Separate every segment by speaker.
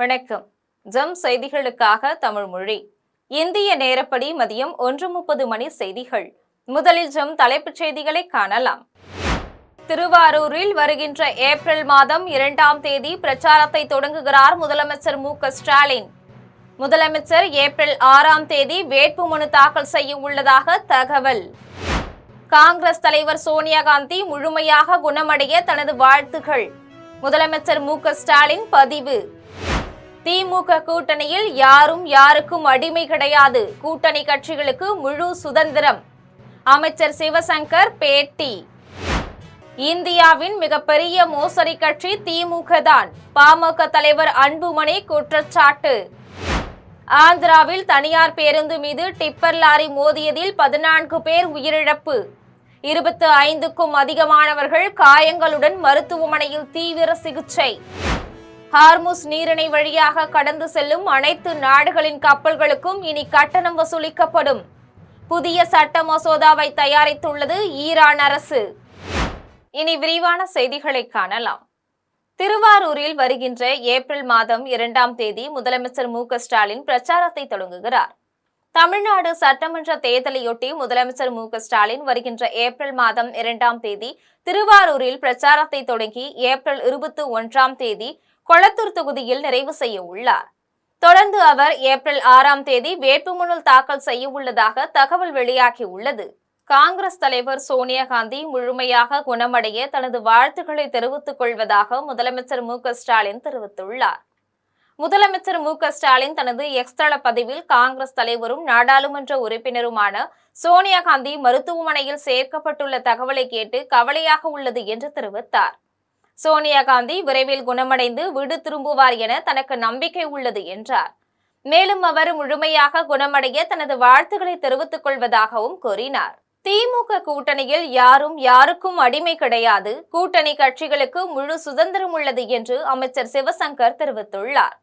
Speaker 1: வணக்கம். ஜம் செய்திகளுக்காக தமிழ் மொழி. இந்திய நேரப்படி மதியம் 1:30 மணி செய்திகள். முதலில் ஜம் தலைப்புச் செய்திகளை காணலாம். திருவாரூரில் வருகின்ற ஏப்ரல் மாதம் 2ஆம் தேதி பிரச்சாரத்தை தொடங்குகிறார் முதலமைச்சர் மு.க.ஸ்டாலின். முதலமைச்சர் ஏப்ரல் 6ஆம் தேதி வேட்புமனு தாக்கல் செய்ய உள்ளதாக தகவல். காங்கிரஸ் தலைவர் சோனியா காந்தி முழுமையாக குணமடைய தனது வாழ்த்துகள். முதலமைச்சர் மு.க.ஸ்டாலின் பதிவு. திமுக கூட்டணியில் யாரும் யாருக்கும் அடிமை கிடையாது, கூட்டணி கட்சிகளுக்கு முழு சுதந்திரம். அமைச்சர் சிவசங்கர் பேட்டி. இந்தியாவின் மிகப்பெரிய மோசடி கட்சி திமுக தான், பாமக தலைவர் அன்புமணி குற்றச்சாட்டு. ஆந்திராவில் தனியார் பேருந்து மீது டிப்பர் லாரி மோதியதில் 14 பேர் உயிரிழப்பு. 25க்கும் அதிகமானவர்கள் காயங்களுடன் மருத்துவமனையில் தீவிர சிகிச்சை. ஹார்முஸ் நீரிணை வழியாக கடந்து செல்லும் அனைத்து நாடுகளின் கப்பல்களுக்கும் இனி கட்டணம் வசூலிக்கப்படும். புதிய சட்ட மசோதாவை தயாரித்துள்ளது ஈரான் அரசு. இனி விரிவான செய்திகளை காணலாம். திருவாரூரில் வருகின்ற ஏப்ரல் மாதம் 2ஆம் தேதி முதலமைச்சர் மு.க.ஸ்டாலின் பிரச்சாரத்தை தொடங்குகிறார். தமிழ்நாடு சட்டமன்ற தேர்தலையொட்டி முதலமைச்சர் மு.க.ஸ்டாலின் வருகின்ற ஏப்ரல் மாதம் 2ஆம் தேதி திருவாரூரில் பிரச்சாரத்தை தொடங்கி ஏப்ரல் 21ஆம் தேதி கொளத்தூர் தொகுதியில் நிறைவு செய்ய உள்ளார். தொடர்ந்து அவர் ஏப்ரல் 6ஆம் தேதி வேட்புமனு தாக்கல் செய்ய உள்ளதாக தகவல் வெளியாகி உள்ளது. காங்கிரஸ் தலைவர் சோனியா காந்தி முழுமையாக குணமடைய தனது வாழ்த்துக்களை தெரிவித்துக் கொள்வதாக முதலமைச்சர் மு.க.ஸ்டாலின் தெரிவித்துள்ளார். முதலமைச்சர் மு.க.ஸ்டாலின் தனது எக்ஸ் தள பதிவில் காங்கிரஸ் தலைவரும் நாடாளுமன்ற உறுப்பினருமான சோனியா காந்தி மருத்துவமனையில் சேர்க்கப்பட்டுள்ள தகவலை கேட்டு கவலையாக உள்ளது என்று தெரிவித்தார். சோனியா காந்தி விரைவில் குணமடைந்து வீடு திரும்புவார் என தனக்கு நம்பிக்கை உள்ளது என்றார். மேலும் அவர் முழுமையாக குணமடைய தனது வாழ்த்துக்களை தெரிவித்துக் கொள்வதாகவும் கூறினார். திமுக கூட்டணியில் யாரும் யாருக்கும் அடிமை கிடையாது, கூட்டணி கட்சிகளுக்கு முழு சுதந்திரம் உள்ளது என்று அமைச்சர் சிவசங்கர் தெரிவித்துள்ளார்.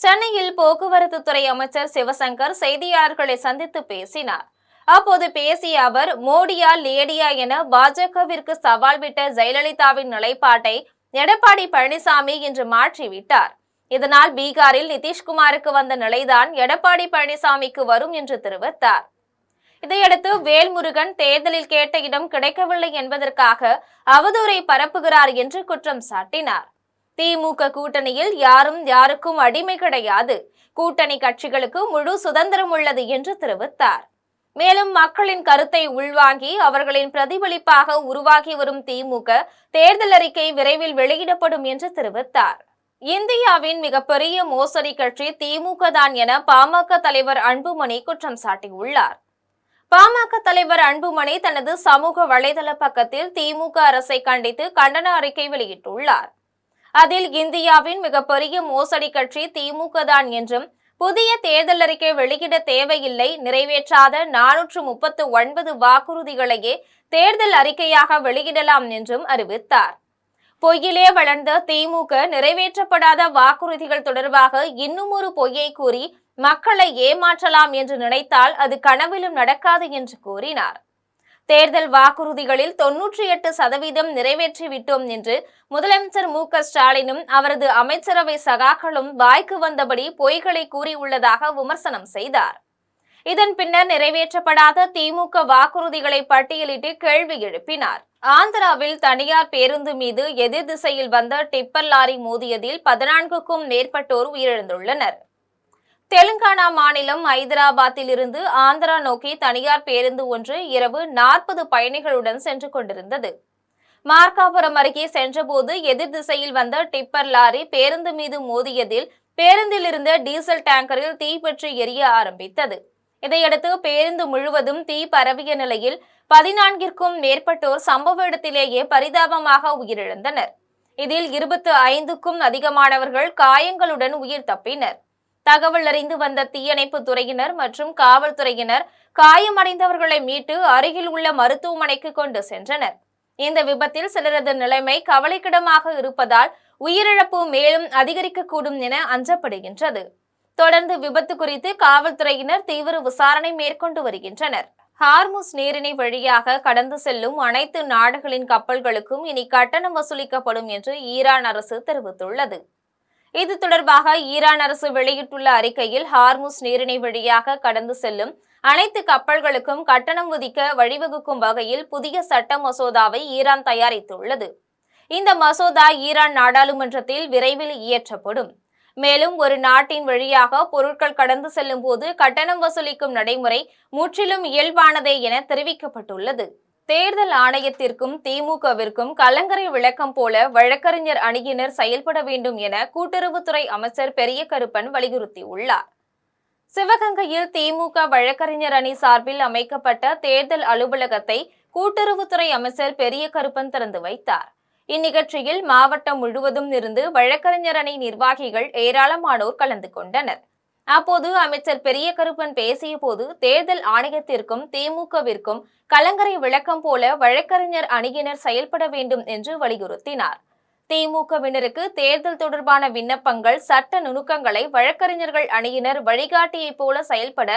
Speaker 1: சென்னையில் போக்குவரத்து துறை அமைச்சர் சிவசங்கர் செய்தியாளர்களை சந்தித்து பேசினார். அப்போது பேசிய அவர், மோடியா லேடியா என பாஜகவிற்கு சவால் விட்ட ஜெயலலிதாவின் நிலைப்பாட்டை எடப்பாடி பழனிசாமி இன்று மாற்றிவிட்டார். இதனால் பீகாரில் நிதிஷ்குமாருக்கு வந்த நிலைதான் எடப்பாடி பழனிசாமிக்கு வரும் என்று தெரிவித்தார். இதையடுத்து வேல்முருகன் தேர்தலில் கேட்ட இடம் கிடைக்கவில்லை என்பதற்காக அவதூறை பரப்புகிறார் என்று குற்றம் சாட்டினார். திமுக கூட்டணியில் யாரும் யாருக்கும் அடிமை கிடையாது, கூட்டணி கட்சிகளுக்கு முழு சுதந்திரம் உள்ளது என்று தெரிவித்தார். மேலும் மக்களின் கருத்தை உள்வாங்கி அவர்களின் பிரதிபலிப்பாக உருவாகி வரும் திமுக தேர்தல் அறிக்கை விரைவில் வெளியிடப்படும் என்று தெரிவித்தார். இந்தியாவின் மிகப்பெரிய மோசடி கட்சி திமுக தான் என பாமக தலைவர் அன்புமணி குற்றம் சாட்டியுள்ளார். பாமக தலைவர் அன்புமணி தனது சமூக வலைதள பக்கத்தில் திமுக அரசை கண்டித்து கண்டன அறிக்கை வெளியிட்டுள்ளார். அதில் இந்தியாவின் மிகப்பெரிய மோசடி கட்சி திமுக தான் என்றும், புதிய தேர்தல் அறிக்கை வெளியிட தேவையில்லை, நிறைவேற்றாத 439 வாக்குறுதிகளையே தேர்தல் அறிக்கையாக வெளியிடலாம் என்றும் அறிவித்தார். பொய்யிலே வளர்ந்த திமுக நிறைவேற்றப்படாத வாக்குறுதிகள் தொடர்பாக இன்னும் ஒரு பொய்யை கூறி மக்களை ஏமாற்றலாம் என்று நினைத்தால் அது கனவிலும் நடக்காது என்று கூறினார். தேர்தல் வாக்குறுதிகளில் 98% நிறைவேற்றிவிட்டோம் என்று முதலமைச்சர் மு.க.ஸ்டாலினும் அவரது அமைச்சரவை சகாக்களும் வாய்க்கு வந்தபடி பொய்களை கூறியுள்ளதாக விமர்சனம் செய்தார். இதன் பின்னர் நிறைவேற்றப்படாத திமுக வாக்குறுதிகளை பட்டியலிட்டு கேள்வி எழுப்பினார். ஆந்திராவில் தனியார் பேருந்து மீது எதிர் திசையில் வந்த டிப்பர் லாரி மோதியதில் 14க்கும் மேற்பட்டோர் உயிரிழந்துள்ளனர். தெலுங்கானா மாநிலம் ஐதராபாத்தில் இருந்து ஆந்திரா நோக்கி தனியார் பேருந்து ஒன்று இரவு 40 பயணிகளுடன் சென்று கொண்டிருந்தது. மார்க்காபுரம் அருகே சென்றபோது எதிர் திசையில் வந்த டிப்பர் லாரி பேருந்து மீது மோதியதில் பேருந்தில் இருந்த டீசல் டேங்கரில் தீப்பற்றி எரிய ஆரம்பித்தது. இதையடுத்து பேருந்து முழுவதும் தீ பரவிய நிலையில் 14க்கும் மேற்பட்டோர் சம்பவ இடத்திலேயே பரிதாபமாக உயிரிழந்தனர். இதில் 25க்கும் அதிகமானவர்கள் காயங்களுடன் உயிர் தப்பினர். தகவல் அறிந்து வந்த தீயணைப்பு துறையினர் மற்றும் காவல்துறையினர் காயமடைந்தவர்களை மீட்டு அருகில் உள்ள மருத்துவமனைக்கு கொண்டு சென்றனர். இந்த விபத்தில் சிலரது நிலைமை கவலைக்கிடமாக இருப்பதால் உயிரிழப்பு மேலும் அதிகரிக்கக்கூடும் என அஞ்சப்படுகின்றது. தொடர்ந்து விபத்து குறித்து காவல்துறையினர் தீவிர விசாரணை மேற்கொண்டு வருகின்றனர். ஹார்முஸ் நீரிணை வழியாக கடந்து செல்லும் அனைத்து நாடுகளின் கப்பல்களுக்கும் இனி கட்டணம் வசூலிக்கப்படும் என்று ஈரான் அரசு தெரிவித்துள்ளது. இது தொடர்பாக ஈரான் அரசு வெளியிட்டுள்ள அறிக்கையில் ஹார்முஸ் நீரிணை வழியாக கடந்து செல்லும் அனைத்து கப்பல்களுக்கும் கட்டணம் விதிக்க வழிவகுக்கும் வகையில் புதிய சட்ட மசோதாவை ஈரான் தயாரித்துள்ளது. இந்த மசோதா ஈரான் நாடாளுமன்றத்தில் விரைவில் இயற்றப்படும். மேலும் ஒரு நாட்டின் வழியாக பொருட்கள் கடந்து செல்லும் போது கட்டணம் வசூலிக்கும் நடைமுறை முற்றிலும் இயல்பானதே என தெரிவிக்கப்பட்டுள்ளது. தேர்தல் ஆணையத்திற்கும் திமுகவிற்கும் கலங்கரை விளக்கம் போல வழக்கறிஞர் அணியினர் செயல்பட வேண்டும் என கூட்டுறவுத்துறை அமைச்சர் பெரிய கருப்பன் வலியுறுத்தியுள்ளார். சிவகங்கையில் திமுக வழக்கறிஞர் அணி சார்பில் அமைக்கப்பட்ட தேர்தல் அலுவலகத்தை கூட்டுறவுத்துறை அமைச்சர் பெரிய கருப்பன் திறந்து வைத்தார். இந்நிகழ்ச்சியில் மாவட்டம் முழுவதும் இருந்து வழக்கறிஞர் அணி நிர்வாகிகள் ஏராளமானோர் கலந்து கொண்டனர். அப்போது அமைச்சர் பெரிய கருப்பன் பேசிய போது தேர்தல் ஆணையத்திற்கும் திமுகவிற்கும் கலங்கரை விளக்கம் போல வழக்கறிஞர் அணியினர் செயல்பட வேண்டும் என்று வலியுறுத்தினார். திமுகவினருக்கு தேர்தல் தொடர்பான விண்ணப்பங்கள், சட்ட நுணுக்கங்களை வழக்கறிஞர்கள் அணியினர் வழிகாட்டியை போல செயல்பட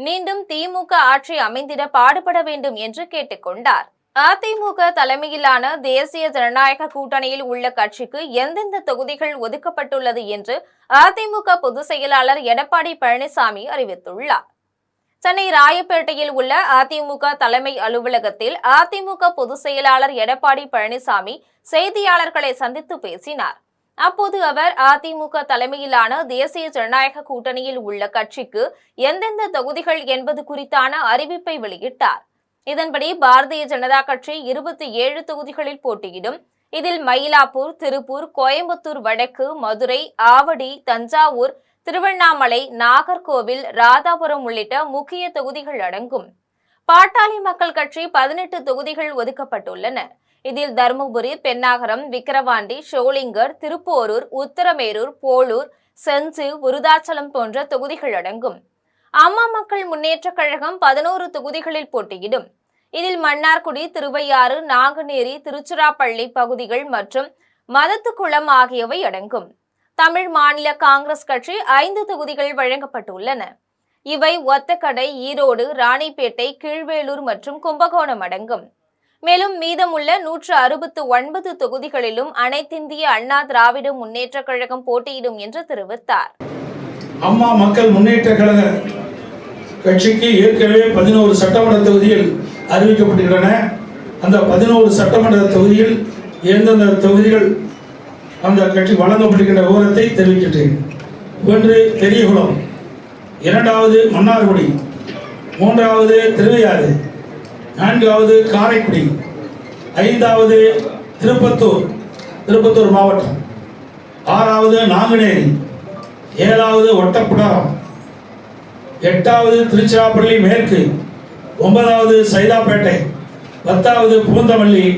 Speaker 1: மீண்டும் திமுக ஆட்சி அமைந்திட பாடுபட வேண்டும் என்று கேட்டுக்கொண்டார். அதிமுக தலைமையிலான தேசிய ஜனநாயக கூட்டணியில் உள்ள கட்சிக்கு எந்தெந்த தொகுதிகள் ஒதுக்கப்பட்டுள்ளது என்று அதிமுக பொதுச் செயலாளர் எடப்பாடி பழனிசாமி அறிவித்துள்ளார். சென்னை ராயப்பேட்டையில் உள்ள அதிமுக தலைமை அலுவலகத்தில் அதிமுக பொதுச் செயலாளர் எடப்பாடி பழனிசாமி செய்தியாளர்களை சந்தித்து பேசினார். அப்போது அவர் அதிமுக தலைமையிலான தேசிய ஜனநாயக கூட்டணியில் உள்ள கட்சிக்கு எந்தெந்த தொகுதிகள் என்பது குறித்தான அறிவிப்பை வெளியிட்டார். இதன்படி பாரதிய ஜனதா கட்சி 27 தொகுதிகளில் போட்டியிடும். இதில் மயிலாப்பூர், திருப்பூர், கோயம்புத்தூர் வடக்கு, மதுரை, ஆவடி, தஞ்சாவூர், திருவண்ணாமலை, நாகர்கோவில், ராதாபுரம் உள்ளிட்ட முக்கிய தொகுதிகள் அடங்கும். பாட்டாளி மக்கள் கட்சி 18 தொகுதிகள் ஒதுக்கப்பட்டுள்ளன. இதில் தருமபுரி, பென்னாகரம், விக்கிரவாண்டி, ஷோலிங்கர், திருப்போரூர், உத்தரமேரூர், போளூர், செஞ்சி, விருதாச்சலம் போன்ற தொகுதிகள் அடங்கும். அம்மா மக்கள் முன்னேற்ற கழகம் 11 தொகுதிகளில் போட்டியிடும். இதில் மன்னார்குடி, திருவையாறு, நாங்குநேரி, திருச்சிராப்பள்ளி பகுதிகள் மற்றும் மதத்துக்குளம் ஆகியவை அடங்கும். தமிழ் மாநில காங்கிரஸ் கட்சி 5 தொகுதிகள் வழங்கப்பட்டுள்ளன. இவை ஒத்தக்கடை, ஈரோடு, ராணிப்பேட்டை, கீழ்வேலூர் மற்றும் கும்பகோணம் அடங்கும். மேலும் மீதமுள்ள 169 தொகுதிகளிலும் அனைத்திந்திய அண்ணா திராவிட முன்னேற்ற கழகம் போட்டியிடும் என்று தெரிவித்தார்.
Speaker 2: அம்மா மக்கள் முன்னேற்ற கழக கட்சிக்கு ஏற்கனவே 11 சட்டமன்ற தொகுதியில் அறிவிக்கப்பட்டுள்ளன. அந்த 11 சட்டமன்ற தொகுதியில் எந்தெந்த தொகுதிகள் அந்த கட்சி வழங்கப்படுகின்ற விவரத்தை தெரிவிக்கின்றேன். 1 பெரியகுளம், 2வது மன்னார்குடி, 3வது திருவையாறு, 4வது காரைக்குடி, 5வது திருப்பத்தூர் மாவட்டம், 6வது நாங்குநேரி, 7வது ஒட்டப்பிடாரம், 8வது திருச்சிராப்பள்ளி மேற்கு, 9வது சைதாப்பேட்டை, 10வது பூந்தமல்லி,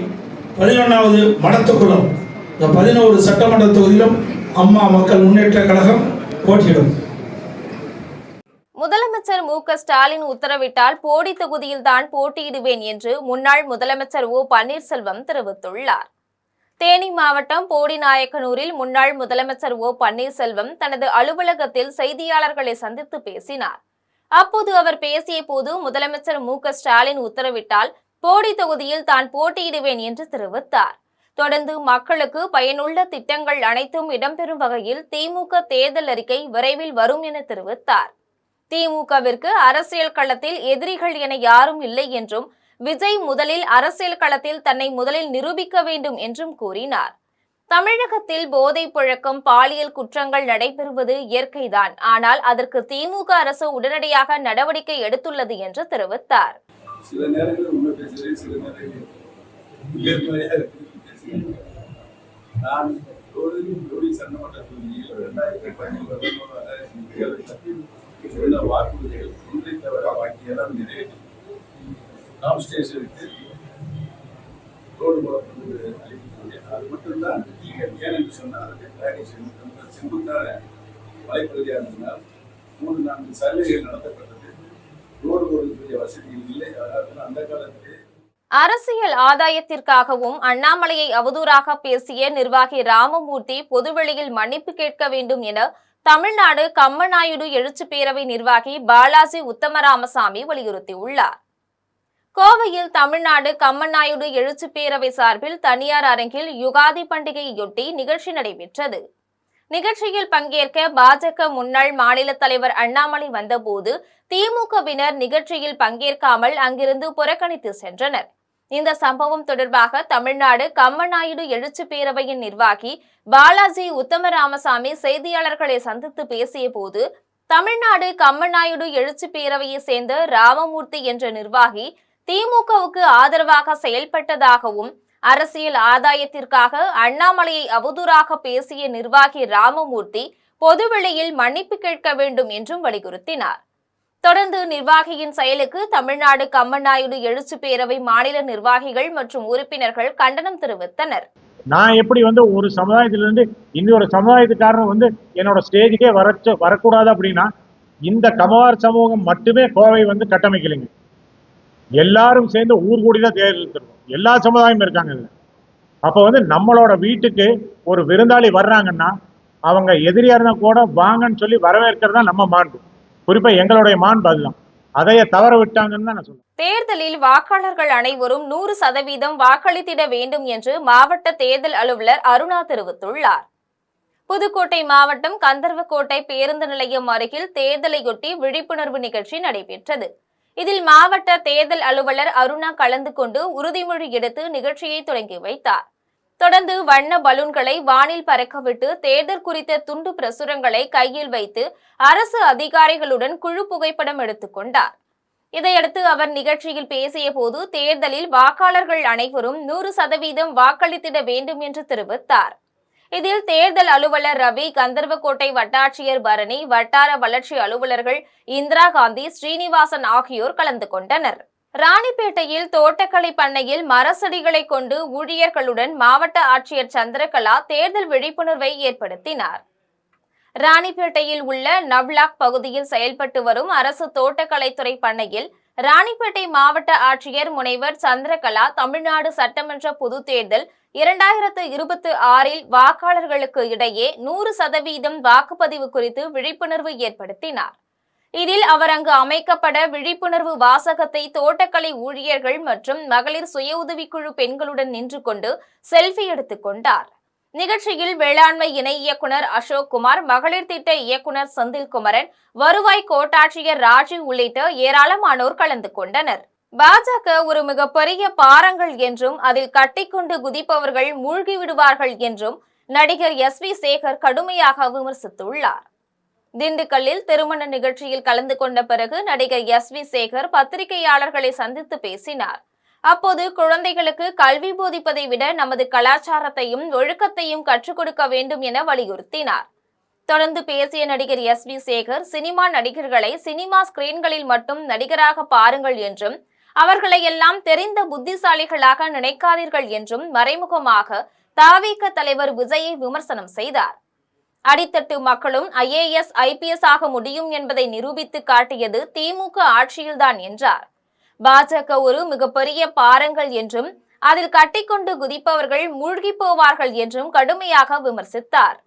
Speaker 2: 11வது மடத்துக்குளம். இந்த 11 சட்டமன்ற தொகுதியிலும் அம்மா மக்கள் முன்னேற்ற கழகம் போட்டியிடும்.
Speaker 1: முதலமைச்சர் மு.க.ஸ்டாலின் உத்தரவிட்டால் போடி தொகுதியில் தான் போட்டியிடுவேன் என்று முன்னாள் முதலமைச்சர் ஓ பன்னீர்செல்வம் தெரிவித்துள்ளார். தேனி மாவட்டம் போடிநாயக்கனூரில் முன்னாள் முதலமைச்சர் ஓ பன்னீர்செல்வம் தனது அலுவலகத்தில் செய்தியாளர்களை சந்தித்து பேசினார். அப்போது அவர் பேசிய போது முதலமைச்சர் மு.க.ஸ்டாலின் உத்தரவிட்டால் போடி தொகுதியில் தான் போட்டியிடுவேன் என்று தெரிவித்தார். தொடர்ந்து மக்களுக்கு பயனுள்ள திட்டங்கள் அனைத்தும் இடம்பெறும் வகையில் திமுக தேர்தல் அறிக்கை விரைவில் வரும் என தெரிவித்தார். திமுகவிற்கு அரசியல் களத்தில் எதிரிகள் என யாரும் இல்லை என்றும் விஜய் முதலில் அரசியல் களத்தில் தன்னை முதலில் நிரூபிக்க வேண்டும் என்றும் கூறினார். தமிழகத்தில் போதைப் புழக்கம், பாலியல் குற்றங்கள் நடைபெறுவது இயற்கைதான். ஆனால் அதற்கு திமுக அரசு உடனடியாக நடவடிக்கை எடுத்துள்ளது என்று தெரிவித்தார்.
Speaker 3: சில நேரங்களில் உண்மை பேசுகிறேன், சில நேரங்களில் நான் சட்டமன்ற தொகுதியில் 2013 வாக்குறுதிகள் ஒன்றை தவிர வாக்கியெல்லாம் நிறைவேற்றி டாப் ஸ்டேஷனுக்கு ரோடு போடப்பட்டு அளிக்கக்கூடிய அது மட்டும்தான் நீங்கள் ஏனென்று சொன்னால் அதற்கு தயாரிப்பு செங்குத்தான மலைப்பகுதியாக இருந்தனால் 3-4 சர்வேகள் நடத்தப்பட்டது. ரோடு போடக்கூடிய வசதிகள் இல்லை. அதாவது அந்த காலத்திலே
Speaker 1: அரசியல் ஆதாயத்திற்காகவும் அண்ணாமலையை அவதூறாக பேசிய நிர்வாகி ராமமூர்த்தி பொதுவெளியில் மன்னிப்பு கேட்க வேண்டும் என தமிழ்நாடு கம்மநாயுடு எழுச்சி பேரவை நிர்வாகி பாலாஜி உத்தமராமசாமி வலியுறுத்தியுள்ளார். கோவையில் தமிழ்நாடு கம்மநாயுடு எழுச்சி பேரவை சார்பில் தனியார் அரங்கில் யுகாதி பண்டிகையொட்டி நிகழ்ச்சி நடைபெற்றது. நிகழ்ச்சியில் பங்கேற்க பாஜக முன்னாள் மாநில தலைவர் அண்ணாமலை வந்தபோது திமுகவினர் நிகழ்ச்சியில் பங்கேற்காமல் அங்கிருந்து புறக்கணித்து சென்றனர். இந்த சம்பவம் தொடர்பாக தமிழ்நாடு கம்மநாயுடு எழுச்சி பேரவையின் நிர்வாகி பாலாஜி உத்தமராமசாமி செய்தியாளர்களை சந்தித்து பேசிய போது, தமிழ்நாடு கம்மநாயுடு எழுச்சி பேரவையை சேர்ந்த ராமமூர்த்தி என்ற நிர்வாகி திமுகவுக்கு ஆதரவாக செயல்பட்டதாகவும், அரசியல் ஆதாயத்திற்காக அண்ணாமலையை அவதூறாக பேசிய நிர்வாகி ராமமூர்த்தி பொதுவெளியில் மன்னிப்பு கேட்க வேண்டும் என்றும் வலியுறுத்தினார். தொடர்ந்து நிர்வாகியின் செயலுக்கு தமிழ்நாடு கம்மநாயுடு எழுச்சி பேரவை மாநில நிர்வாகிகள் மற்றும் உறுப்பினர்கள் கண்டனம் தெரிவித்தனர்.
Speaker 4: நான் எப்படி ஒரு சமுதாயத்திலிருந்து இன்னொரு சமுதாயத்துக்காரன் என்னோட ஸ்டேஜுக்கே வரக்கூடாது அப்படின்னா, இந்த கமவார் சமூகம் மட்டுமே கோவை கட்டமைக்கலைங்க. எல்லாரும் சேர்ந்து ஊர் கூடிதான் தேர்ந்தெடுத்திருக்கோம். எல்லா சமுதாயமும் இருக்காங்க. அப்போ நம்மளோட வீட்டுக்கு ஒரு விருந்தாளி வர்றாங்கன்னா அவங்க எதிரியா இருந்தா கூட வாங்கன்னு சொல்லி வரவேற்கிறது தான் நம்ம மாண்பு. குறிப்பா எங்களுடைய மாண்பு அதுதான். அதைய தவற விட்டாங்கன்னு தான் நான் சொல்றேன்.
Speaker 1: தேர்தலில் வாக்காளர்கள் அனைவரும் 100% வாக்களித்திட வேண்டும் என்று மாவட்ட தேர்தல் அலுவலர் அருணா தெரிவித்துள்ளார். புதுக்கோட்டை மாவட்டம் கந்தர்வக்கோட்டை பேருந்து நிலையம் அருகில் தேர்தலையொட்டி விழிப்புணர்வு நிகழ்ச்சி நடைபெற்றது. இதில் மாவட்ட தேர்தல் அலுவலர் அருணா கலந்து கொண்டு உறுதிமொழி எடுத்து நிகழ்ச்சியை தொடங்கி வைத்தார். தொடர்ந்து வண்ண பலூன்களை வானில் பறக்கவிட்டு தேர்தல் குறித்த துண்டு பிரசுரங்களை கையில் வைத்து அரசு அதிகாரிகளுடன் குழு புகைப்படம் எடுத்துக்கொண்டார். இதையடுத்து அவர் நிகழ்ச்சியில் பேசிய போது, தேர்தலில் வாக்காளர்கள் அனைவரும் 100% வாக்களித்திட வேண்டும் என்று தெரிவித்தார். இதில் தேர்தல் அலுவலர் ரவி, கந்தர்வக்கோட்டை வட்டாட்சியர் பரணி, வட்டார வளர்ச்சி அலுவலர்கள் இந்திரா காந்தி, ஸ்ரீனிவாசன் ஆகியோர் கலந்து கொண்டனர். ராணிப்பேட்டையில் தோட்டக்கலை பண்ணையில் மரச்செடிகளை கொண்டு ஊழியர்களுடன் மாவட்ட ஆட்சியர் சந்திரகலா தேர்தல் விழிப்புணர்வை ஏற்படுத்தினார். ராணிப்பேட்டையில் உள்ள நவ்லாக் பகுதியில் செயல்பட்டு வரும் அரசு தோட்டக்கலைத்துறை பண்ணையில் ராணிப்பேட்டை மாவட்ட ஆட்சியர் முனைவர் சந்திரகலா தமிழ்நாடு சட்டமன்ற பொது தேர்தல் 2026 வாக்காளர்களுக்கு இடையே 100% வாக்குப்பதிவு குறித்து விழிப்புணர்வு ஏற்படுத்தினார். இதில் அவர் அங்கு அமைக்கப்பட விழிப்புணர்வு வாசகத்தை தோட்டக்கலை ஊழியர்கள் மற்றும் மகளிர் சுய உதவிக்குழு பெண்களுடன் நின்று கொண்டு செல்ஃபி எடுத்துக் கொண்டார். நிகழ்ச்சியில் வேளாண்மை இணை இயக்குனர் அசோக் குமார், மகளிர் திட்ட இயக்குனர் செந்தில்குமரன், வருவாய் கோட்டாட்சியர் ராஜு உள்ளிட்ட ஏராளமானோர் கலந்து கொண்டனர். பாஜக ஒரு மிகப்பெரிய பாறங்கள் என்றும் அதில் கட்டிக்கொண்டு குதிப்பவர்கள் மூழ்கி விடுவார்கள் என்றும் நடிகர் SV சேகர் கடுமையாக விமர்சித்துள்ளார். திண்டுக்கல்லில் திருமண நிகழ்ச்சியில் கலந்து கொண்ட பிறகு நடிகர் SV சேகர் பத்திரிகையாளர்களை சந்தித்து பேசினார். அப்போது குழந்தைகளுக்கு கல்வி போதிப்பதை விட நமது கலாச்சாரத்தையும் ஒழுக்கத்தையும் கற்றுக் கொடுக்க வேண்டும் என வலியுறுத்தினார். தொடர்ந்து பேசிய நடிகர் SV சேகர், சினிமா நடிகர்களை சினிமா ஸ்கிரீன்களில் மட்டும் நடிகராக பாருங்கள் என்றும், அவர்களை எல்லாம் தெரிந்த புத்திசாலிகளாக நினைக்காதீர்கள் என்றும் மறைமுகமாக தவிக தலைவர் விஜயை விமர்சனம் செய்தார். அடித்தட்டு மக்களும் IAS IPS ஆக முடியும் என்பதை நிரூபித்து காட்டியது திமுக ஆட்சியில்தான் என்றார். பாஜக ஒரு மிகப்பெரிய பாறங்கள் என்றும் அதில் கட்டிக்கொண்டு குதிப்பவர்கள் மூழ்கி போவார்கள் என்றும் கடுமையாக விமர்சித்தார்.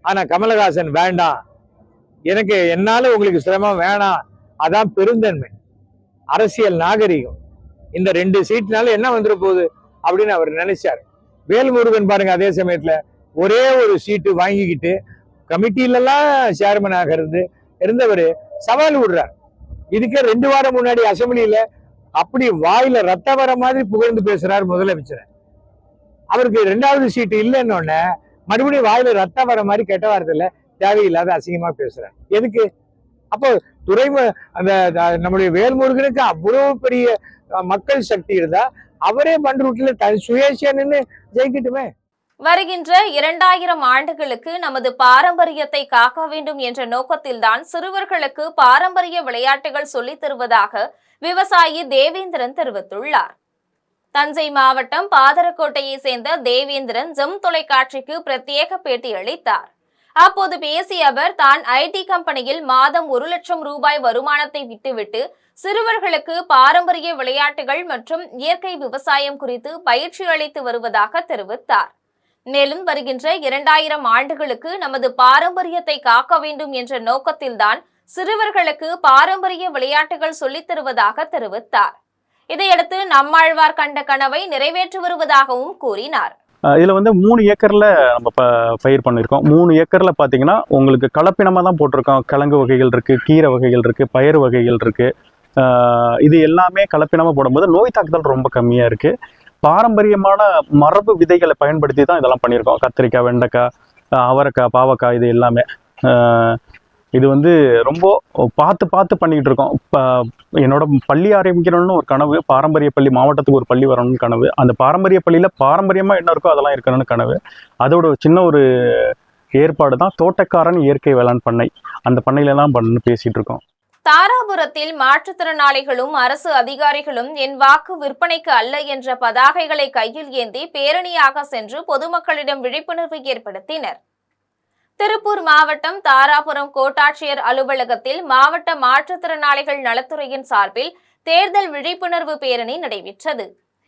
Speaker 5: ஆனா கமலஹாசன் வேண்டாம், எனக்கு என்னால உங்களுக்கு சிரமம் வேணாம், அதான் பெருந்தன்மை, அரசியல் நாகரிகம், இந்த 2 சீட்னால என்ன வந்துட போகுது அப்படின்னு அவர் நினைச்சார். வேல்முருகன் பாருங்க, அதே சமயத்துல ஒரே ஒரு சீட்டு வாங்கிக்கிட்டு கமிட்டிலெல்லாம் சேர்மனாக இருந்தவர் சவால் விடுறார். இதுக்கே 2 வாரம் முன்னாடி அசம்பிளியில அப்படி வாயில ரத்த வர மாதிரி புகழ்ந்து பேசுறாரு முதலமைச்சர். அவருக்கு 2வது சீட்டு இல்லைன்னு மறுபடியும் வாயில ரத்த வர மாதிரி கெட்ட வார்த்தையில தேவையில்லாத அசிங்கமா பேசுறாரு. எதுக்கு? அப்போ அந்த நம்முடைய வேல்முருகனுக்கு அவ்வளவு பெரிய மக்கள் சக்தி இருந்தா அவரே பண்ருட்டில சுயேட்சையா நின்று ஜெயிக்கட்டுமே.
Speaker 1: வருகின்ற 2000 ஆண்டுகளுக்கு நமது பாரம்பரியத்தை காக்க வேண்டும் என்ற நோக்கத்தில்தான் சிறுவர்களுக்கு பாரம்பரிய விளையாட்டுகள் சொல்லித் தருவதாக விவசாயி தேவேந்திரன் தெரிவித்துள்ளார். தஞ்சை மாவட்டம் பாதரக்கோட்டையை சேர்ந்த தேவேந்திரன் ஜெம் தொலைக்காட்சிக்கு பிரத்யேக பேட்டி அளித்தார். அப்போது பேசிய அவர், தான் IT கம்பெனியில் மாதம் 1 லட்சம் ரூபாய் வருமானத்தை விட்டுவிட்டு சிறுவர்களுக்கு பாரம்பரிய விளையாட்டுகள் மற்றும் இயற்கை விவசாயம் குறித்து பயிற்சி அளித்து வருவதாக தெரிவித்தார். மேலும் வருகின்ற 2000 ஆண்டுகளுக்கு நமது பாரம்பரியத்தை காக்க வேண்டும் என்ற நோக்கத்தில்தான் சிறுவர்களுக்கு பாரம்பரிய விளையாட்டுகள் சொல்லித் தருவதாக தெரிவித்தார். இதையடுத்து நம்மாழ்வார் கண்ட கனவை நிறைவேற்றி வருவதாகவும் கூறினார்.
Speaker 6: இதில் வந்து 3 ஏக்கரில் நம்ம பயிர் பண்ணியிருக்கோம். 3 ஏக்கரில் பார்த்தீங்கன்னா உங்களுக்கு கலப்பினமாக தான் போட்டிருக்கோம். கிழங்கு வகைகள் இருக்குது, கீரை வகைகள் இருக்குது, பயிர் வகைகள் இருக்குது. இது எல்லாமே கலப்பினமாக போடும்போது நோய் தாக்குதல் ரொம்ப கம்மியாக இருக்குது. பாரம்பரியமான மரபு விதைகளை பயன்படுத்தி தான் இதெல்லாம் பண்ணியிருக்கோம். கத்திரிக்காய், வெண்டைக்காய், அவரைக்காய், பாவக்காய் இது எல்லாமே. இது வந்து ரொம்ப பார்த்து பண்ணிக்கிட்டு இருக்கோம். இப்போ என்னோட பள்ளி ஆரம்பிக்கணும்னு ஒரு கனவு, பாரம்பரிய பள்ளி, மாவட்டத்துக்கு ஒரு பள்ளி வரணும்னு கனவு. அந்த பாரம்பரிய பள்ளியில் பாரம்பரியமாக என்ன இருக்கோ அதெல்லாம் இருக்கணும்னு கனவு. அதோட சின்ன ஒரு ஏற்பாடு தான் தோட்டக்காரன் இயற்கை வேளாண் பண்ணை. அந்த பண்ணையிலலாம் பேசிகிட்டு இருக்கோம்.
Speaker 1: தாராபுரத்தில் மாற்றுத்திறனாளிகளும் அரசு அதிகாரிகளும் என் வாக்கு விற்பனைக்கு அல்ல என்ற பதாகைகளை கையில் ஏந்தி பேரணியாக சென்று பொதுமக்களிடம் விழிப்புணர்வு ஏற்படுத்தினர். திருப்பூர் மாவட்டம் தாராபுரம் கோட்டாட்சியர் அலுவலகத்தில் மாவட்ட மாற்றுத்திறனாளிகள் நலத்துறையின் சார்பில் தேர்தல் விழிப்புணர்வு பேரணி நடைபெற்றது.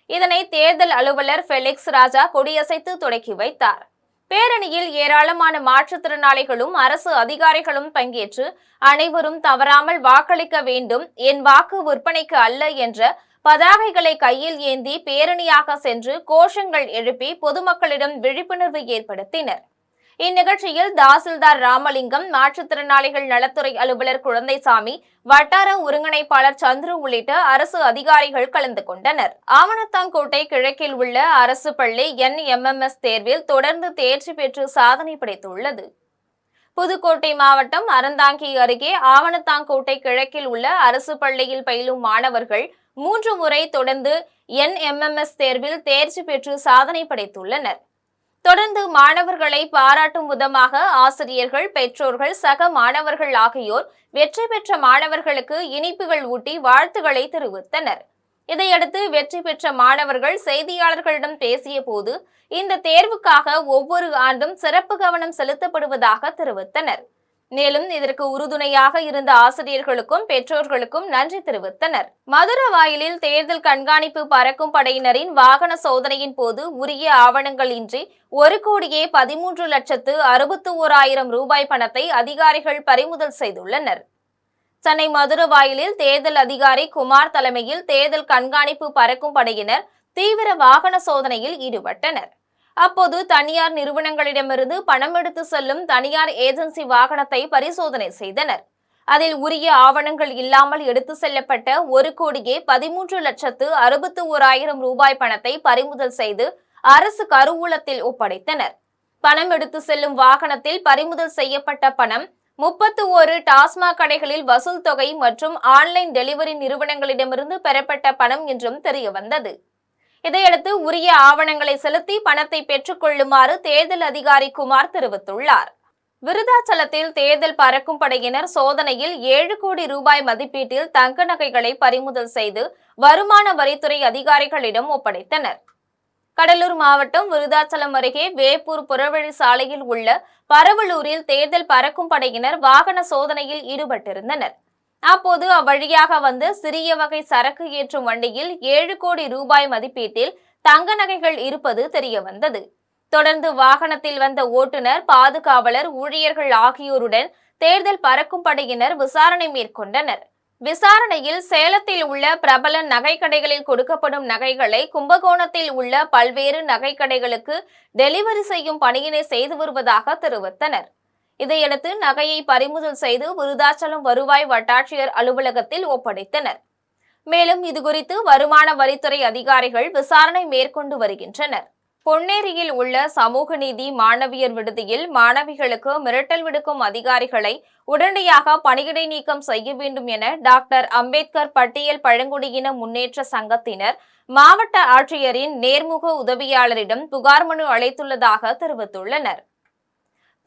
Speaker 1: இதனை தேர்தல் அலுவலர் ஃபெலிக்ஸ் ராஜா கொடியசைத்து தொடக்கி வைத்தார். பேரணியில் ஏராளமான மாற்றுத்திறனாளிகளும் அரசு அதிகாரிகளும் பங்கேற்று அனைவரும் தவறாமல் வாக்களிக்க வேண்டும், என் வாக்கு விற்பனைக்கு அல்ல என்ற பதாகைகளை கையில் ஏந்தி பேரணியாக சென்று கோஷங்கள் எழுப்பி பொதுமக்களிடம் விழிப்புணர்வு ஏற்படுத்தினர். இந்நிகழ்ச்சியில் தாசில்தார் ராமலிங்கம், மாற்றுத்திறனாளிகள் நலத்துறை அலுவலர் குழந்தைசாமி, வட்டார ஒருங்கிணைப்பாளர் சந்துரு உள்ளிட்ட அரசு அதிகாரிகள் கலந்து கொண்டனர். ஆவணத்தாங்கோட்டை கிழக்கில் உள்ள அரசு பள்ளி NMMS தேர்வில் தொடர்ந்து தேர்ச்சி பெற்று சாதனை படைத்துள்ளது. புதுக்கோட்டை மாவட்டம் அறந்தாங்கி அருகே ஆவணத்தாங்கோட்டை கிழக்கில் உள்ள அரசு பள்ளியில் பயிலும் மாணவர்கள் 3 முறை தொடர்ந்து NMMS தேர்வில் தேர்ச்சி பெற்று சாதனை படைத்துள்ளனர். தொடர்ந்து மாணவர்களை பாராட்டும் விதமாக ஆசிரியர்கள், பெற்றோர்கள், சக மாணவர்கள் ஆகியோர் வெற்றி பெற்ற மாணவர்களுக்கு இனிப்புகள் ஊட்டி வாழ்த்துக்களை தெரிவித்தனர். இதையடுத்து வெற்றி பெற்ற மாணவர்கள் செய்தியாளர்களிடம் பேசிய போது இந்த தேர்வுக்காக ஒவ்வொரு ஆண்டும் சிறப்பு கவனம் செலுத்தப்படுவதாக தெரிவித்தனர். மேலும் இதற்கு உறுதுணையாக இருந்த ஆசிரியர்களுக்கும் பெற்றோர்களுக்கும் நன்றி தெரிவித்தனர். மதுரவாயலில் தேர்தல் கண்காணிப்பு பறக்கும் படையினரின் வாகன சோதனையின் போது உரிய ஆவணங்கள் இன்றி 1,13,61,000 ரூபாய் பணத்தை அதிகாரிகள் பறிமுதல் செய்துள்ளனர். சென்னை மதுரவாயலில் தேர்தல் அதிகாரி குமார் தலைமையில் தேர்தல் கண்காணிப்பு பறக்கும் படையினர் தீவிர வாகன சோதனையில் ஈடுபட்டனர். அப்போது தனியார் நிறுவனங்களிடமிருந்து பணம் எடுத்து செல்லும் தனியார் ஏஜென்சி வாகனத்தை பரிசோதனை செய்தனர். அதில் உரிய ஆவணங்கள் இல்லாமல் எடுத்து செல்லப்பட்ட 1,13,61,000 ரூபாய் பணத்தை பறிமுதல் செய்து அரசு கருவூலத்தில் ஒப்படைத்தனர். பணம் எடுத்து செல்லும் வாகனத்தில் பறிமுதல் செய்யப்பட்ட பணம் 31 டாஸ்மாக் கடைகளில் வசூல் தொகை மற்றும் ஆன்லைன் டெலிவரி நிறுவனங்களிடமிருந்து பெறப்பட்ட பணம் என்றும் தெரியவந்தது. இதையடுத்து உரிய ஆவணங்களை செலுத்தி பணத்தை பெற்றுக் கொள்ளுமாறு தேர்தல் அதிகாரி குமார் தெரிவித்துள்ளார். விருதாச்சலத்தில் தேர்தல் பறக்கும் படையினர் சோதனையில் 7 கோடி ரூபாய் மதிப்பீட்டில் தங்க நகைகளை பறிமுதல் செய்து வருமான வரித்துறை அதிகாரிகளிடம் ஒப்படைத்தனர். கடலூர் மாவட்டம் விருதாச்சலம் அருகே வேப்பூர் புறவழி சாலையில் உள்ள பரவலூரில் தேர்தல் பறக்கும் படையினர் வாகன சோதனையில் ஈடுபட்டிருந்தனர். அப்போது அவ்வழியாக வந்த சிறிய வகை சரக்கு ஏற்றும் வண்டியில் 7 கோடி ரூபாய் மதிப்பீட்டில் தங்க நகைகள் இருப்பது தெரியவந்தது. தொடர்ந்து வாகனத்தில் வந்த ஓட்டுநர், பாதுகாவலர், ஊழியர்கள் ஆகியோருடன் தேர்தல் பறக்கும் படையினர் விசாரணை மேற்கொண்டனர். விசாரணையில் சேலத்தில் உள்ள பிரபல நகைக்கடைகளில் கொடுக்கப்படும் நகைகளை கும்பகோணத்தில் உள்ள பல்வேறு நகைக்கடைகளுக்கு டெலிவரி செய்யும் பணியினை செய்து வருவதாக தெரிவித்தனர். இதையடுத்து நகையை பறிமுதல் செய்து விருதாச்சலம் வருவாய் வட்டாட்சியர் அலுவலகத்தில் ஒப்படைத்தனர். மேலும் இதுகுறித்து வருமான வரித்துறை அதிகாரிகள் விசாரணை மேற்கொண்டு வருகின்றனர். பொன்னேரியில் உள்ள சமூக நீதி மாணவியர் விடுதியில் மாணவிகளுக்கு மிரட்டல் விடுக்கும் அதிகாரிகளை உடனடியாக பணியிடை நீக்கம் செய்ய வேண்டும் என டாக்டர் அம்பேத்கர் பட்டியல் பழங்குடியின முன்னேற்ற சங்கத்தினர் மாவட்ட ஆட்சியரின் நேர்முக உதவியாளரிடம் புகார் மனு அளித்துள்ளதாக தெரிவித்துள்ளனர்.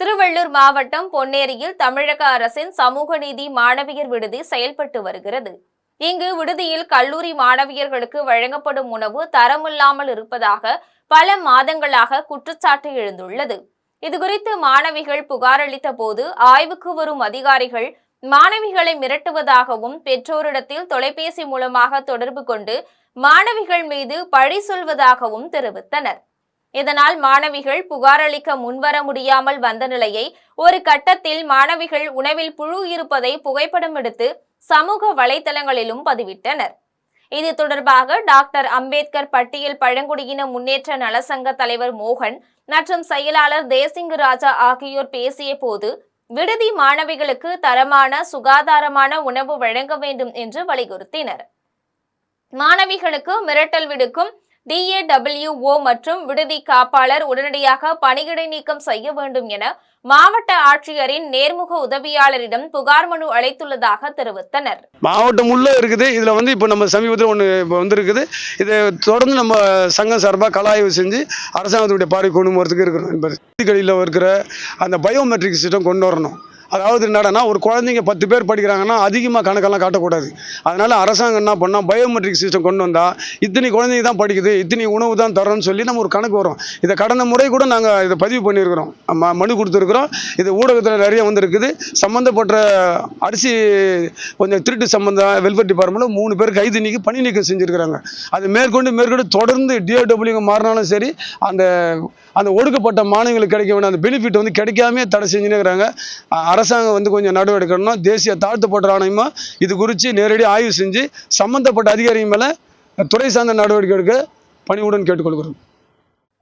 Speaker 1: திருவள்ளூர் மாவட்டம் பொன்னேரியில் தமிழக அரசின் சமூக நீதி மாணவியர் விடுதி செயல்பட்டு வருகிறது. இங்கு விடுதியில் கல்லூரி மாணவியர்களுக்கு வழங்கப்படும் உணவு தரமில்லாமல் இருப்பதாக பல மாதங்களாக குற்றச்சாட்டு எழுந்துள்ளது. இதுகுறித்து மாணவிகள் புகார் அளித்த போது ஆய்வுக்கு வரும் அதிகாரிகள் மாணவிகளை மிரட்டுவதாகவும் பெற்றோரிடத்தில் தொலைபேசி மூலமாக தொடர்பு கொண்டு மாணவிகள் மீது பழி சொல்வதாகவும் தெரிவித்தனர். இதனால் மாணவிகள் புகார் அளிக்க முன்வர முடியாமல் வந்த நிலையை ஒரு கட்டத்தில் மாணவிகள் உணவில் புழு இருப்பதை புகைப்படம் எடுத்து சமூக வலைதளங்களிலும் பதிவிட்டனர். இது தொடர்பாக டாக்டர் அம்பேத்கர் பட்டியல் பழங்குடியின முன்னேற்ற நலசங்க தலைவர் மோகன் மற்றும் செயலாளர் தேசிங்கு ராஜா ஆகியோர் பேசிய போது விடுதி மாணவிகளுக்கு தரமான சுகாதாரமான உணவு வழங்க வேண்டும் என்று வலியுறுத்தினர். மாணவிகளுக்கு மிரட்டல் விடுக்கும் DAWO மற்றும் விடுதி காப்பாளர் உடனடியாக பணியிடை நீக்கம் செய்ய வேண்டும் என மாவட்ட ஆட்சியரின் நேர்முக உதவியாளரிடம் புகார் மனு அளித்துள்ளதாக தெரிவித்தனர்.
Speaker 7: மாவட்டம் உள்ள இருக்குது. இதுல இப்போ நம்ம சமீபத்தில் ஒன்று இப்போ வந்திருக்குது. இதை தொடர்ந்து நம்ம சங்கம் சார்பாக கலாய்வு செஞ்சு அரசாங்கத்துடைய பார்வை கொண்டு போகிறதுக்கு இருக்கணும் என்பது. வீடுகளில் இருக்கிற அந்த பயோமெட்ரிக் சிஸ்டம் கொண்டு வரணும். அதாவது என்னடனா ஒரு குழந்தைங்க 10 பேர் படிக்கிறாங்கன்னா அதிகமாக கணக்கெல்லாம் காட்டக்கூடாது. அதனால அரசாங்கம் என்ன பண்ணால் பயோமெட்ரிக் சிஸ்டம் கொண்டு வந்தால் இத்தனை குழந்தைங்க தான் படிக்குது, இத்தனை உணவு தான் தரோன்னு சொல்லி நம்ம ஒரு கணக்கு வரும். இதை கடந்த முறை கூட நாங்கள் இதை பதிவு பண்ணியிருக்கிறோம், மனு கொடுத்துருக்குறோம். இது ஊடகத்தில் நிறைய வந்திருக்குது. சம்மந்தப்பட்ட அரிசி கொஞ்சம் திருட்டு சம்பந்தம் வெல்ஃபேர் டிபார்ட்மெண்ட்டில் 3 பேர் கைது நீக்கி பணி நீக்கம் செஞ்சுருக்கிறாங்க. அது மேற்கொண்டு தொடர்ந்து DAW மாறினாலும் சரி அந்த ஒடுக்கப்பட்ட மாணவர்களுக்கு கிடைக்க வேண்டிய அந்த பெனிஃபிட் கிடைக்காமே தடை செஞ்சுன்னு இருக்கிறாங்க. அரசாங்கம் கொஞ்சம் நடவடிக்கை எடுக்கணும். தேசிய தாழ்த்தப்பட்ட ஆணையமா இது குறித்து நேரடி ஆய்வு செஞ்சு சம்பந்தப்பட்ட அதிகாரிகள் மேல துறை சார்ந்த நடவடிக்கை எடுக்க பணிவுடன் கேட்டுக்கொள்கிறோம்.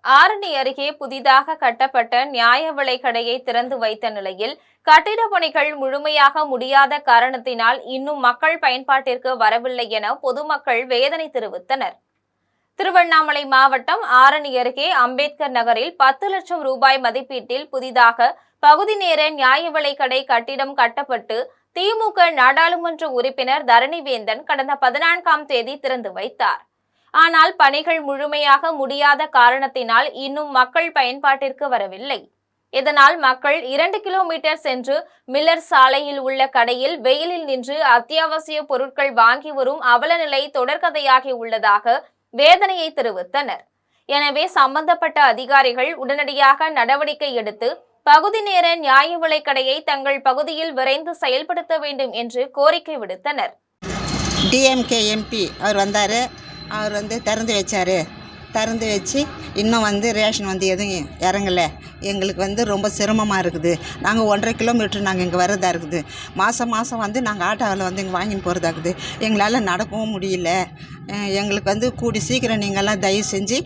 Speaker 1: ஆரணி அருகே புதிதாக கட்டப்பட்ட நியாய விலை கடையை திறந்து வைத்த நிலையில் கட்டிட பணிகள் முழுமையாக முடியாத காரணத்தினால் இன்னும் மக்கள் பயன்பாட்டிற்கு வரவில்லை என பொதுமக்கள் வேதனை தெரிவித்தனர். திருவண்ணாமலை மாவட்டம் ஆரணி அருகே அம்பேத்கர் நகரில் 10 லட்சம் ரூபாய் மதிப்பீட்டில் புதிதாக பகுதி நேர நியாய விலை கடை கட்டிடம் கட்டப்பட்டு திமுக நாடாளுமன்ற உறுப்பினர் தரணிவேந்தன் கடந்த 14ஆம் தேதி திறந்து வைத்தார். ஆனால் பணிகள் முழுமையாக முடியாத காரணத்தினால் இன்னும் மக்கள் பயன்பாட்டிற்கு வரவில்லை. இதனால் மக்கள் 2 கிலோமீட்டர் சென்று மில்லர் சாலையில் உள்ள கடையில் வெயிலில் நின்று அத்தியாவசிய பொருட்கள் வாங்கி வரும் அவலநிலை தொடர்கதையாகி உள்ளதாக வேதனையை தெரிவித்தனர். எனவே சம்பந்தப்பட்ட அதிகாரிகள் உடனடியாக நடவடிக்கை எடுத்து பகுதி நேர நியாய விலை கடையை தங்கள் பகுதியில் விரைந்து செயல்படுத்த வேண்டும் என்று கோரிக்கை விடுத்தனர்.
Speaker 8: DMK MP அவர் வந்தார். அவர் திறந்து வச்சார். திறந்து வச்சு இன்னும் ரேஷன் எதுவும் இறங்கலை. எங்களுக்கு ரொம்ப சிரமமாக இருக்குது. நாங்கள் 1.5 கிலோமீட்டர் நாங்கள் இங்கே வரதா இருக்குது. மாதம் நாங்கள் ஆட்டோவில் இங்கே வாங்கின்னு போகிறதா இருக்குது. எங்களால் நடக்கவும் முடியல. எங்களுக்கு கூடி சீக்கிரம் நீங்கள்லாம் தயவு செஞ்சு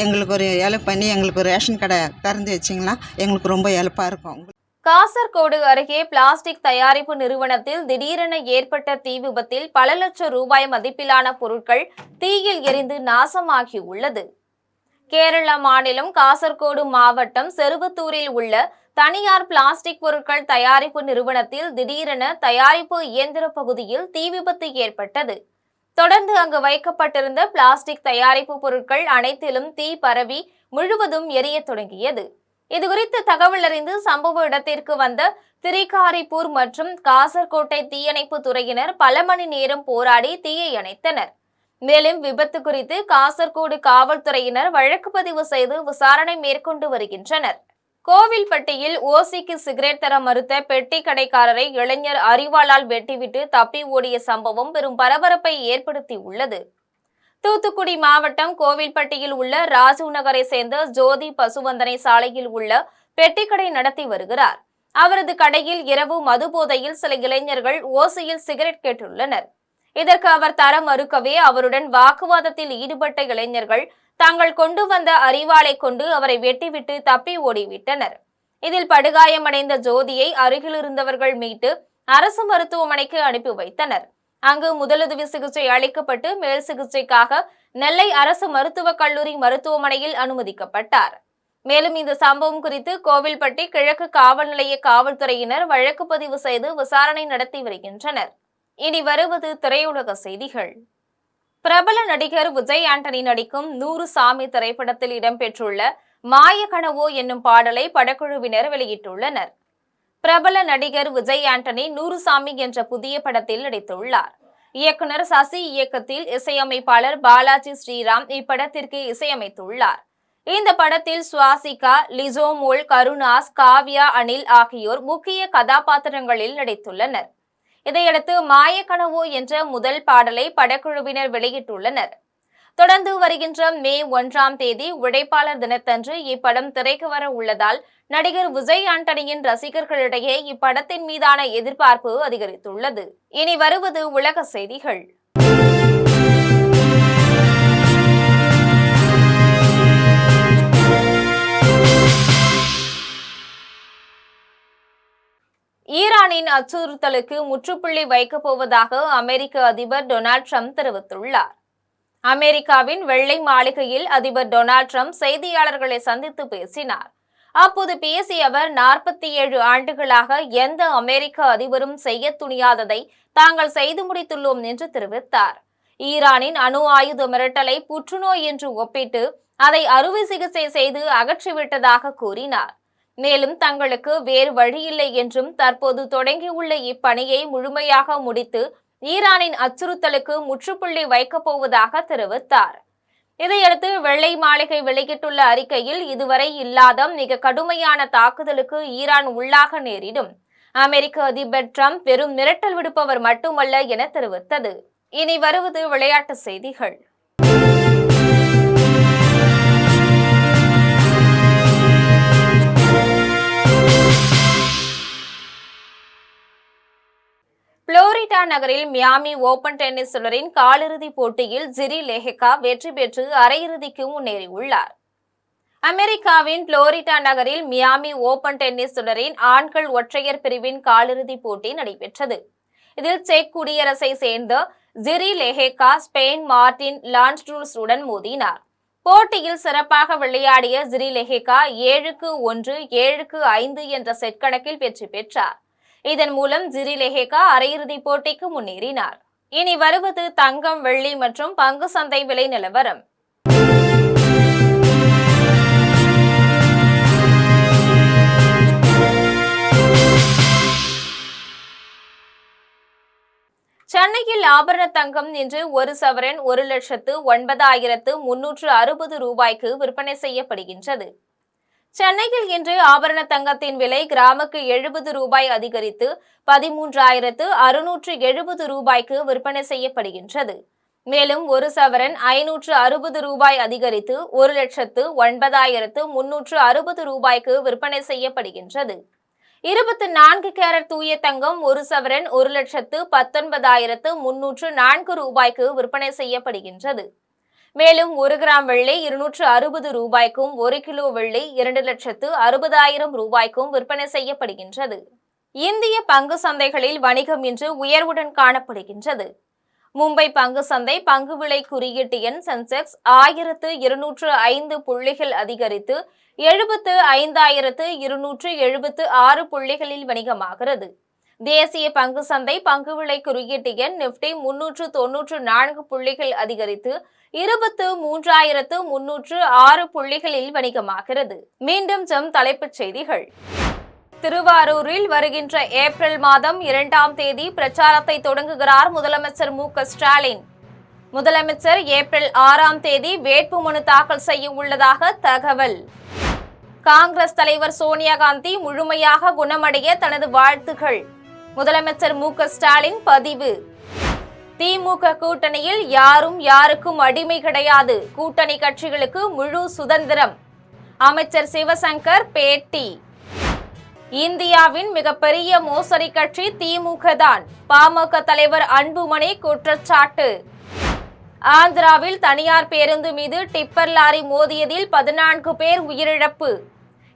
Speaker 8: எங்களுக்கு ஒரு ஹெல்ப் பண்ணி எங்களுக்கு ஒரு ரேஷன் கடை திறந்து வச்சிங்கன்னா எங்களுக்கு ரொம்ப ஹெல்ப்பாக இருக்கும்.
Speaker 1: காசர்கோடு அருகே பிளாஸ்டிக் தயாரிப்பு நிறுவனத்தில் திடீரென ஏற்பட்ட தீ விபத்தில் பல லட்சம் ரூபாய் மதிப்பிலான பொருட்கள் தீயில் எரிந்து நாசமாகியுள்ளது. கேரள மாநிலம் காசர்கோடு மாவட்டம் செருவத்தூரில் உள்ள தனியார் பிளாஸ்டிக் பொருட்கள் தயாரிப்பு நிறுவனத்தில் திடீரென தயாரிப்பு இயந்திர பகுதியில் தீ விபத்து ஏற்பட்டது. தொடர்ந்து அங்கு வைக்கப்பட்டிருந்த பிளாஸ்டிக் தயாரிப்பு பொருட்கள் அனைத்திலும் தீ பரவி முழுவதும் எரிய தொடங்கியது. இதுகுறித்து தகவல் அறிந்து சம்பவ இடத்திற்கு வந்த திரிகாரிப்பூர் மற்றும் காசர்கோட்டை தீயணைப்பு துறையினர் பல மணி நேரம் போராடி தீயை அணைத்தனர். மேலும் விபத்து குறித்து காசர்கோடு காவல்துறையினர் வழக்கு பதிவு செய்து விசாரணை மேற்கொண்டு வருகின்றனர். கோவில்பட்டியில் ஓசிக்கு சிகரெட் தர மறுத்த பெட்டி கடைக்காரரை இளைஞர் அரிவாளால் வெட்டிவிட்டு தப்பி ஓடிய சம்பவம் பெரும் பரபரப்பை ஏற்படுத்தியுள்ளது. தூத்துக்குடி மாவட்டம் கோவில்பட்டியில் உள்ள ராஜீவ் நகரை சேர்ந்த ஜோதி பசுவந்தனை சாலையில் உள்ள பெட்டிக்கடை நடத்தி வருகிறார். அவரது கடையில் இரவு மது போதையில் சில இளைஞர்கள் ஓசியில் சிகரெட் கேட்டுள்ளனர். இதற்கு அவர் தர மறுக்கவே அவருடன் வாக்குவாதத்தில் ஈடுபட்ட இளைஞர்கள் தாங்கள் கொண்டு வந்த அரிவாளை கொண்டு அவரை வெட்டிவிட்டு தப்பி ஓடிவிட்டனர். இதில் படுகாயமடைந்த ஜோதியை அருகில் இருந்தவர்கள் மீட்டு அரசு மருத்துவமனைக்கு அனுப்பி வைத்தனர். அங்கு முதலுதவி சிகிச்சை அளிக்கப்பட்டு மேல் சிகிச்சைக்காக நெல்லை அரசு மருத்துவக் கல்லூரி மருத்துவமனையில் அனுமதிக்கப்பட்டார். மேலும் இந்த சம்பவம் குறித்து கோவில்பட்டி கிழக்கு காவல் நிலைய காவல்துறையினர் வழக்கு பதிவு செய்து விசாரணை நடத்தி வருகின்றனர். இனி வருவது திரையுலக செய்திகள். பிரபல நடிகர் விஜய் ஆண்டனி நடிக்கும் 100 சாமி திரைப்படத்தில் இடம்பெற்றுள்ள மாய கனவோ என்னும் பாடலை படக்குழுவினர் வெளியிட்டுள்ளனர். பிரபல நடிகர் விஜய் ஆண்டனி 100 சாமி என்ற புதிய படத்தில் நடித்துள்ளார். இயக்குனர் சசி இயக்கத்தில் இசையமைப்பாளர் பாலாஜி ஸ்ரீராம் இப்படத்திற்கு இசையமைத்துள்ளார். இந்த படத்தில் சுவாசிகா, லிசோமோல், கருணாஸ், காவ்யா, அனில் ஆகியோர் முக்கிய கதாபாத்திரங்களில் நடித்துள்ளனர். இதையடுத்து மாய கனவோ என்ற முதல் பாடலை படக்குழுவினர் வெளியிட்டுள்ளனர். தொடர்ந்து வருகின்ற மே 1ஆம் தேதி உழைப்பாளர் தினத்தன்று இப்படம் திரைக்கு வர உள்ளதால் நடிகர் விஜய் ஆண்டனியின் ரசிகர்களிடையே இப்படத்தின் மீதான எதிர்பார்ப்பு அதிகரித்துள்ளது. இனி வருவது உலக செய்திகள். ஈரானின் அச்சுறுத்தலுக்கு முற்றுப்புள்ளி வைக்கப் போவதாக அமெரிக்க அதிபர் டொனால்ட் ட்ரம்ப் தெரிவித்துள்ளார். அமெரிக்காவின் வெள்ளை மாளிகையில் அதிபர் டொனால்ட் ட்ரம்ப் செய்தியாளர்களை சந்தித்து பேசினார். அப்போது பேசிய அவர் 47 ஆண்டுகளாக எந்த அமெரிக்க அதிபரும் செய்ய துணியாததை தாங்கள் செய்து முடித்துள்ளோம் என்று தெரிவித்தார். ஈரானின் அணு ஆயுத மிரட்டலை புற்றுநோய் என்று ஒப்பிட்டு அதை அறுவை சிகிச்சை செய்து அகற்றிவிட்டதாக கூறினார். மேலும் தங்களுக்கு வேறு வழியில்லை என்றும் தற்போது தொடங்கியுள்ள இப்பணியை முழுமையாக முடித்து ஈரானின் அச்சுறுத்தலுக்கு முற்றுப்புள்ளி வைக்கப் போவதாக தெரிவித்தார். இதையடுத்து வெள்ளை மாளிகை வெளியிட்டுள்ள அறிக்கையில் இதுவரை இல்லாத மிக கடுமையான தாக்குதலுக்கு ஈரான் உள்ளாக நேரிடும். அமெரிக்க அதிபர் ட்ரம்ப் வெறும் மிரட்டல் விடுப்பவர் மட்டுமல்ல என தெரிவித்தது. இனி வருவது விளையாட்டு செய்திகள். புளோரிடா நகரில் மியாமி ஓபன் டென்னிஸ் தொடரின் காலிறுதிப் போட்டியில் ஜிரி லெஹெகா வெற்றி பெற்று அரையிறுதிக்கு முன்னேறியுள்ளார். அமெரிக்காவின் புளோரிடா நகரில் மியாமி ஓபன் டென்னிஸ் தொடரின் ஆண்கள் ஒற்றையர் பிரிவின் காலிறுதிப் போட்டி நடைபெற்றது. இதில் செக் குடியரசை சேர்ந்த ஜிரி லெஹெகா ஸ்பெயின் மார்டின் லான்ஸ்ட்ரூஸுடன் மோதினார். போட்டியில் சிறப்பாக விளையாடிய ஜிரி லெஹெகா 7-1, 7-5 என்ற செட் கணக்கில் வெற்றி பெற்றார். இதன் மூலம் ஜிரி லெஹெகா அரையிறுதிப் போட்டிக்கு முன்னேறினார். இனி வருவது தங்கம், வெள்ளி மற்றும் பங்கு சந்தை விலை நிலவரம். சென்னையில் ஆபரண தங்கம் இன்று 1 சவரன் 1,09,360 ரூபாய்க்கு விற்பனை செய்யப்படுகின்றது. சென்னையில் இன்று ஆபரண தங்கத்தின் விலை கிராமுக்கு 70 ரூபாய் அதிகரித்து 13,670 ரூபாய்க்கு விற்பனை செய்யப்படுகின்றது. மேலும் 1 சவரன் 560 ரூபாய் அதிகரித்து 1,09,360 ரூபாய்க்கு விற்பனை செய்யப்படுகின்றது. 24 கேரட் தூய தங்கம் 1 சவரன் 1,19,304 ரூபாய்க்கு விற்பனை செய்யப்படுகின்றது. மேலும் 1 கிராம் வெள்ளி 260 ரூபாய்க்கும் 1 கிலோ வெள்ளி 2,60,000 ரூபாய்க்கும் விற்பனை செய்யப்படுகின்றது. இந்திய பங்கு சந்தைகளில் வணிகம் இன்று உயர்வுடன் காணப்படுகின்றது. மும்பை பங்கு சந்தை பங்கு விலை குறியீட்டு எண் சென்செக்ஸ் 1,205 புள்ளிகள் அதிகரித்து 75,276 புள்ளிகளில் வணிகமாகிறது. தேசிய பங்கு சந்தை பங்கு விலை குறியீட்டு எண் நிப்டி 394 புள்ளிகள் அதிகரித்து 23,306 புள்ளிகளில் வணிகமாகிறது. மீண்டும் தலைப்புச் செய்திகள். திருவாரூரில் வருகின்ற ஏப்ரல் மாதம் 2ஆம் தேதி பிரச்சாரத்தை தொடங்குகிறார் முதலமைச்சர் மு க ஸ்டாலின். முதலமைச்சர் ஏப்ரல் 6ஆம் தேதி வேட்புமனு தாக்கல் செய்ய உள்ளதாக தகவல். காங்கிரஸ் தலைவர் சோனியா காந்தி முழுமையாக குணமடைய தனது வாழ்த்துகள். முதலமைச்சர் மு க ஸ்டாலின் பதிவு. திமுக கூட்டணியில் யாரும் யாருக்கும் அடிமை கிடையாது, கூட்டணி கட்சிகளுக்கு முழு சுதந்திரம். அமைச்சர் சிவசங்கர் பேட்டி. இந்தியாவின் மிகப்பெரிய மோசடி கட்சி திமுக தான், பாமக தலைவர் அன்புமணி குற்றச்சாட்டு. ஆந்திராவில் தனியார் பேருந்து மீது டிப்பர் லாரி மோதியதில் 14 பேர் உயிரிழப்பு.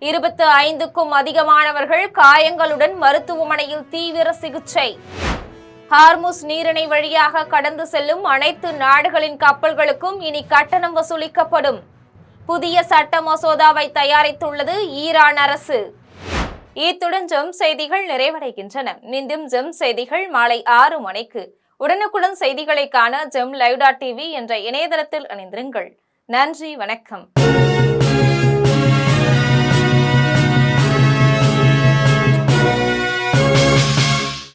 Speaker 1: 25க்கும் அதிகமானவர்கள் காயங்களுடன் மருத்துவமனையில் தீவிர சிகிச்சை. ஹார்முஸ் நீரிணை வழியாக கடந்து செல்லும் அனைத்து நாடுகளின் கப்பல்களுக்கும் இனி கட்டணம் வசூலிக்கப்படும். புதிய சட்ட மசோதாவை தயாரித்துள்ளது ஈரான் அரசு. இத்துடன் ஜெம் செய்திகள் நிறைவடைகின்றன. மீண்டும் ஜெம் செய்திகள் மாலை 6 மணிக்கு. உடனுக்குடன் செய்திகளை காண ஜெம் live.tv என்ற இணையதளத்தில் இணைந்திருங்கள். நன்றி, வணக்கம்.